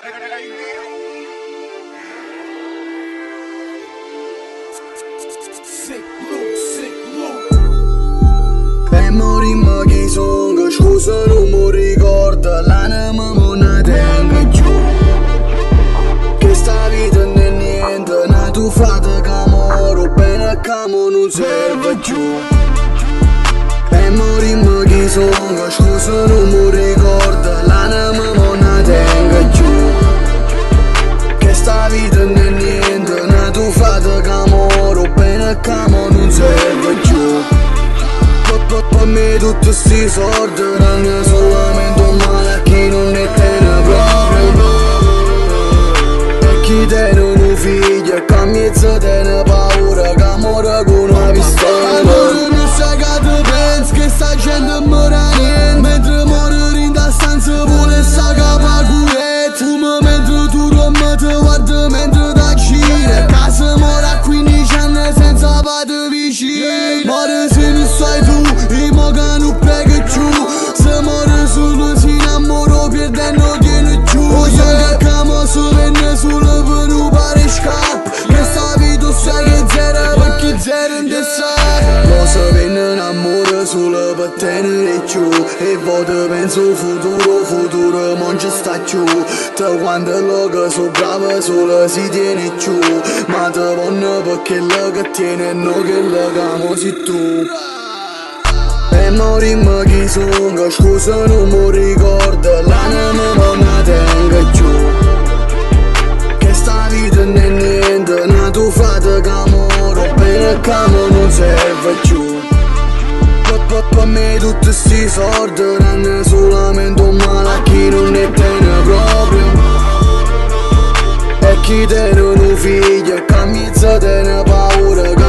E morimmo chi sono, scusa non mi ricordo, l'anima non la tengo giù. Che sta vita non è niente, una tufata che moro, bene che non serve più. E morimmo chi sono, scusa non mi ricordo, l'anima non la tengo giù. Che sta vita non è niente, una tufata che moro, bene che non serve più. Per me tutti sti soldi danno solamente un male a chi non ne tiene proprio. E chi tiene un figlio e che mezzo tiene paura che muore con una pistola. Allora non sai che tu pensi che sta gente muore niente, mentre muore in da stanza pure sta capa culet. Fuma mentre tu dormi, ti guarda mentre da gira. Casa muore a 15 anni senza padre vicino. Muore se non sai tu, e mo che non prega giù. Se muore solo si innamora perdendo tiene giù. O se che mo se venne solo per non pare scappa. Che sta vita sai che zero perché zero in testa. Mo se venne innamora solo per tenere giù. E volte penso futuro non ci sta più. Te quando lo che so bravo solo si tiene giù. Ma te vanno perché lo che tiene non che lo che mo sei tu. E morimmo chi sono, scusa non mi ricordo, l'anima non la tengo giù. Che sta vita non è niente, una tufata che moro, bene che non serve più. Per me tutti sti soldi danno solamente un male a chi non ne tiene proprio. E chi tiene un figlio e che mezzo tiene paura.